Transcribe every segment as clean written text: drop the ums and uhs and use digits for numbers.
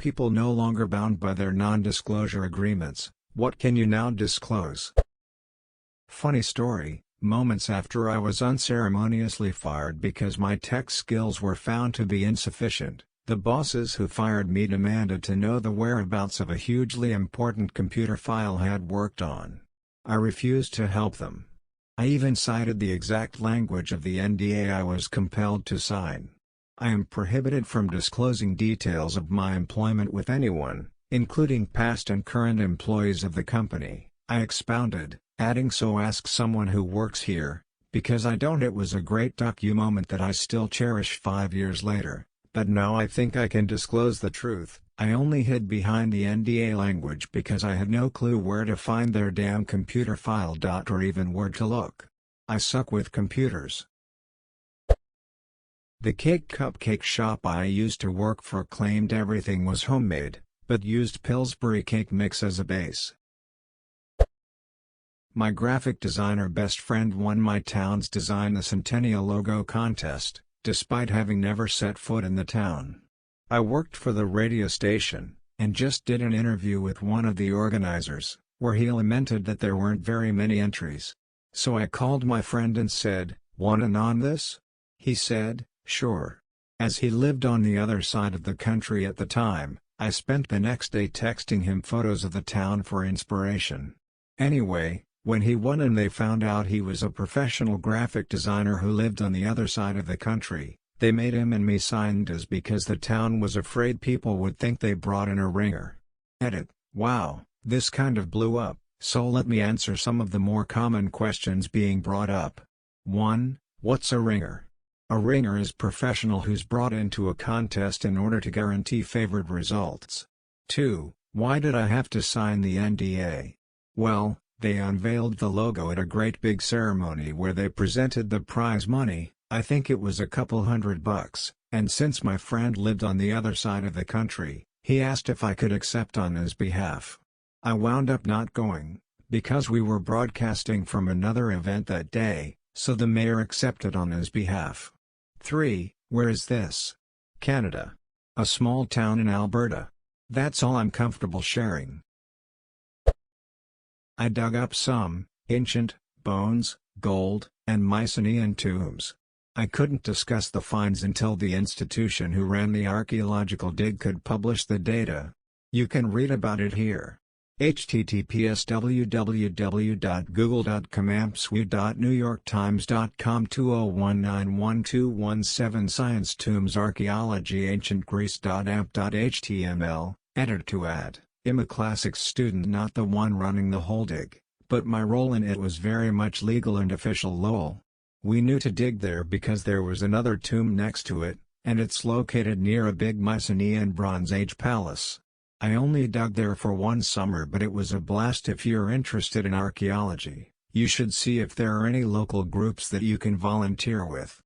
People no longer bound by their non-disclosure agreements. What can you now disclose? Funny story, moments after I was unceremoniously fired because my tech skills were found to be insufficient, the bosses who fired me demanded to know the whereabouts of a hugely important computer file I had worked on. I refused to help them. I even cited the exact language of the NDA I was compelled to sign. I am prohibited from disclosing details of my employment with anyone, including past and current employees of the company, I expounded, adding, so ask someone who works here, because I don't. It was a great moment that I still cherish 5 years later, but now I think I can disclose the truth. I only hid behind the NDA language because I had no clue where to find their damn computer file. Or even where to look. I suck with computers. The cake cupcake shop I used to work for claimed everything was homemade, but used Pillsbury cake mix as a base. My graphic designer best friend won my town's Design the Centennial logo contest, despite having never set foot in the town. I worked for the radio station, and just did an interview with one of the organizers, where he lamented that there weren't very many entries. So I called my friend and said, "Want in on this?" He said, "Sure." As he lived on the other side of the country at the time, I spent the next day texting him photos of the town for inspiration. Anyway, when he won and they found out he was a professional graphic designer who lived on the other side of the country, they made him and me sign NDAs because the town was afraid people would think they brought in a ringer. Edit. Wow, this kind of blew up, so let me answer some of the more common questions being brought up. 1. What's a ringer? A ringer is professional who's brought into a contest in order to guarantee favored results. 2. Why did I have to sign the NDA? Well, they unveiled the logo at a great big ceremony where they presented the prize money. I think it was a couple $100, and since my friend lived on the other side of the country, he asked if I could accept on his behalf. I wound up not going, because we were broadcasting from another event that day, so the mayor accepted on his behalf. 3. Where is this? Canada. A small town in Alberta. That's all I'm comfortable sharing. I dug up some ancient bones, gold, and Mycenaean tombs. I couldn't discuss the finds until the institution who ran the archaeological dig could publish the data. You can read about it here. https://www.google.com/AmpSWE.NewYorkTimes.com 20191217 Science Tombs Archaeology Ancient Greece.amp.html Editor to add. I'm a classics student, not the one running the whole dig, but my role in it was very much legal and official. Lol. We knew to dig there because there was another tomb next to it, and it's located near a big Mycenaean Bronze Age palace. I only dug there for one summer, but it was a blast. If you're interested in archaeology, you should see if there are any local groups that you can volunteer with.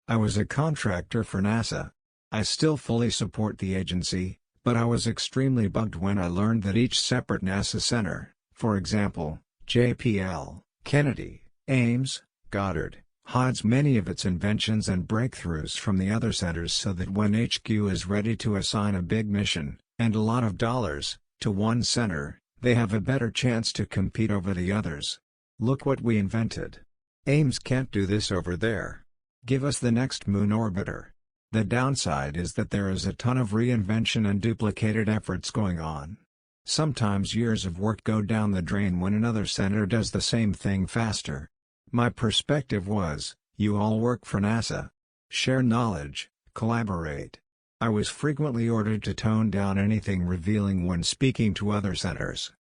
I was a contractor for NASA. I still fully support the agency, but I was extremely bugged when I learned that each separate NASA center, for example, JPL, Kennedy, Ames, Goddard, hides many of its inventions and breakthroughs from the other centers, so that when HQ is ready to assign a big mission, and a lot of dollars, to one center, they have a better chance to compete over the others. Look what we invented. Ames can't do this over there. Give us the next moon orbiter. The downside is that there is a ton of reinvention and duplicated efforts going on. Sometimes years of work go down the drain when another center does the same thing faster. My perspective was, you all work for NASA. Share knowledge, collaborate. I was frequently ordered to tone down anything revealing when speaking to other centers.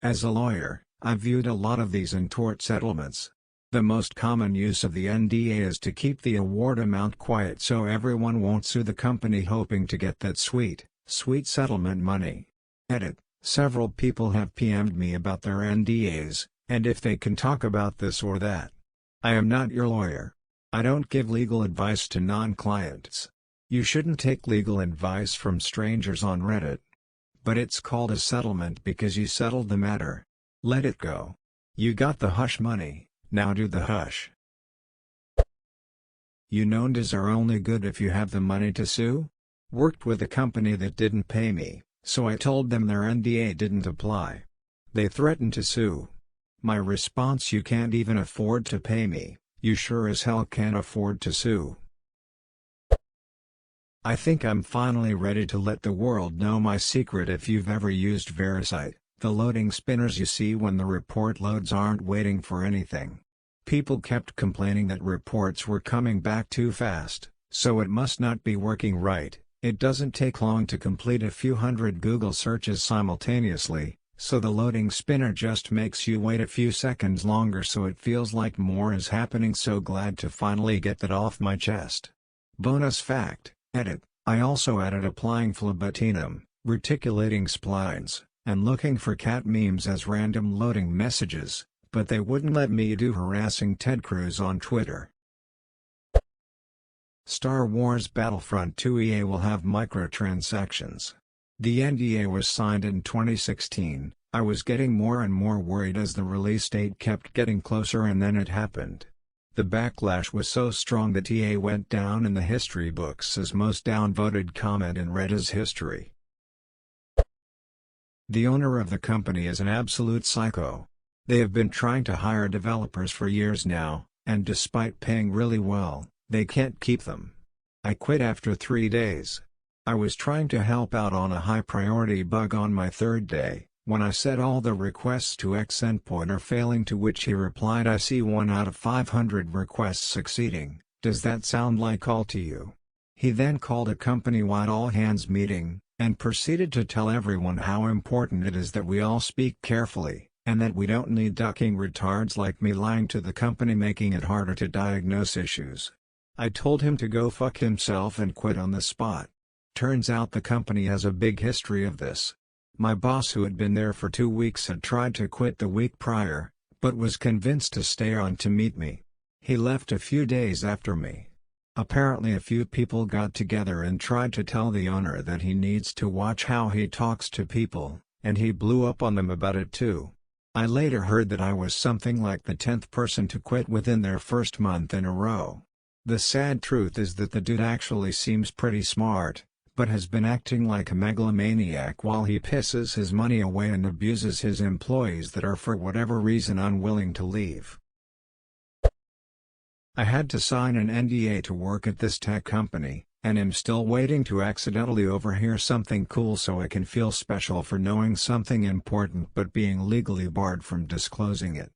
As a lawyer, I viewed a lot of these in tort settlements. The most common use of the NDA is to keep the award amount quiet so everyone won't sue the company, hoping to get that sweet settlement money. Edit. Several people have PM'd me about their NDAs, and if they can talk about this or that. I am not your lawyer. I don't give legal advice to non-clients. You shouldn't take legal advice from strangers on Reddit. But it's called a settlement because you settled the matter. Let it go. You got the hush money, now do the hush. You NDAs are only good if you have the money to sue? Worked with a company that didn't pay me, so I told them their NDA didn't apply. They threatened to sue. My response: you can't even afford to pay me, you sure as hell can't afford to sue. I think I'm finally ready to let the world know my secret. If you've ever used VeriSite, the loading spinners you see when the report loads aren't waiting for anything. People kept complaining that reports were coming back too fast, so it must not be working right. It doesn't take long to complete a few hundred Google searches simultaneously, so the loading spinner just makes you wait a few seconds longer, so it feels like more is happening. So glad to finally get that off my chest. Bonus fact: edit. I also added applying phlebotinum, reticulating splines, and looking for cat memes as random loading messages, but they wouldn't let me do harassing Ted Cruz on Twitter. Star Wars Battlefront 2 EA will have microtransactions. The NDA was signed in 2016. I was getting more and more worried as the release date kept getting closer, and then it happened. The backlash was so strong that EA went down in the history books as most downvoted comment in Reddit's history. The owner of the company is an absolute psycho. They have been trying to hire developers for years now, and despite paying really well, they can't keep them. I quit after 3 days. I was trying to help out on a high-priority bug on my third day, when I said all the requests to X endpoint are failing, to which he replied, I see 1 out of 500 requests succeeding, does that sound like all to you? He then called a company-wide all-hands meeting, and proceeded to tell everyone how important it is that we all speak carefully, and that we don't need ducking retards like me lying to the company, making it harder to diagnose issues. I told him to go fuck himself and quit on the spot. Turns out the company has a big history of this. My boss, who had been there for 2 weeks, had tried to quit the week prior, but was convinced to stay on to meet me. He left a few days after me. Apparently a few people got together and tried to tell the owner that he needs to watch how he talks to people, and he blew up on them about it too. I later heard that I was something like the 10th person to quit within their first month in a row. The sad truth is that the dude actually seems pretty smart, but has been acting like a megalomaniac while he pisses his money away and abuses his employees that are for whatever reason unwilling to leave. I had to sign an NDA to work at this tech company, and am still waiting to accidentally overhear something cool so I can feel special for knowing something important but being legally barred from disclosing it.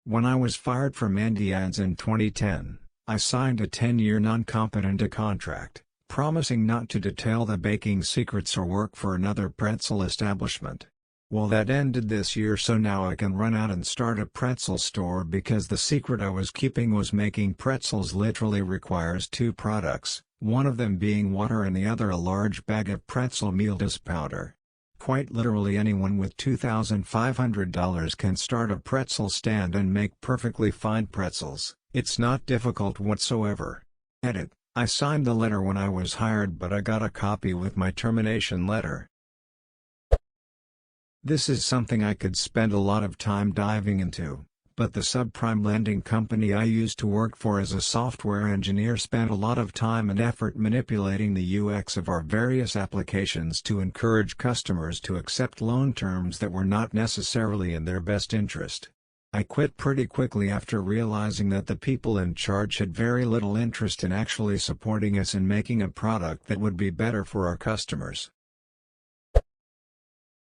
When I was fired from Andy Ads in 2010, I signed a 10-year non-compete contract, promising not to detail the baking secrets or work for another pretzel establishment. Well, that ended this year, so now I can run out and start a pretzel store, because the secret I was keeping was making pretzels literally requires 2 products, one of them being water and the other a large bag of pretzel meal dust powder. Quite literally anyone with $2,500 can start a pretzel stand and make perfectly fine pretzels. It's not difficult whatsoever. Edit. I signed the letter when I was hired, but I got a copy with my termination letter. This is something I could spend a lot of time diving into, but the subprime lending company I used to work for as a software engineer spent a lot of time and effort manipulating the UX of our various applications to encourage customers to accept loan terms that were not necessarily in their best interest. I quit pretty quickly after realizing that the people in charge had very little interest in actually supporting us in making a product that would be better for our customers.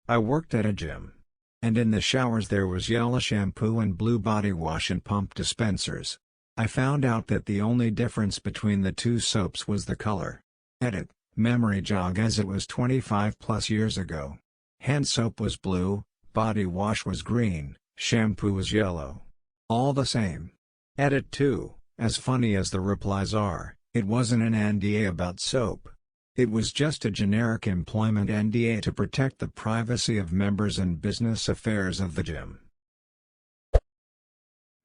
I worked at a gym, and in the showers there was yellow shampoo and blue body wash and pump dispensers. I found out that the only difference between the 2 soaps was the color. Edit. Memory jog, as it was 25+ years ago. Hand soap was blue, body wash was green, shampoo was yellow. All the same. Edit 2. As funny as the replies are, it wasn't an NDA about soap. It was just a generic employment NDA to protect the privacy of members and business affairs of the gym.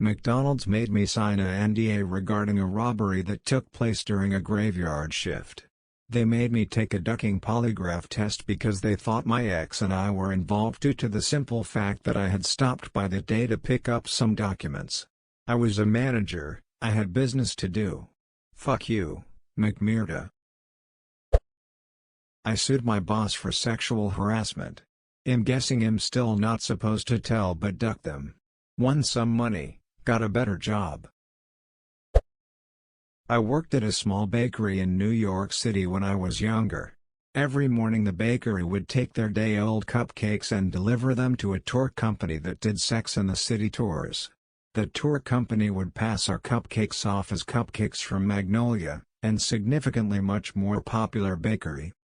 McDonald's made me sign an NDA regarding a robbery that took place during a graveyard shift. They made me take a ducking polygraph test because they thought my ex and I were involved, due to the simple fact that I had stopped by that day to pick up some documents. I was a manager, I had business to do. Fuck you, McMurda. I sued my boss for sexual harassment. I'm guessing I'm still not supposed to tell but ducked them. Won some money, got a better job. I worked at a small bakery in New York City when I was younger. Every morning the bakery would take their day-old cupcakes and deliver them to a tour company that did Sex and the City tours. The tour company would pass our cupcakes off as cupcakes from Magnolia, and significantly much more popular bakery.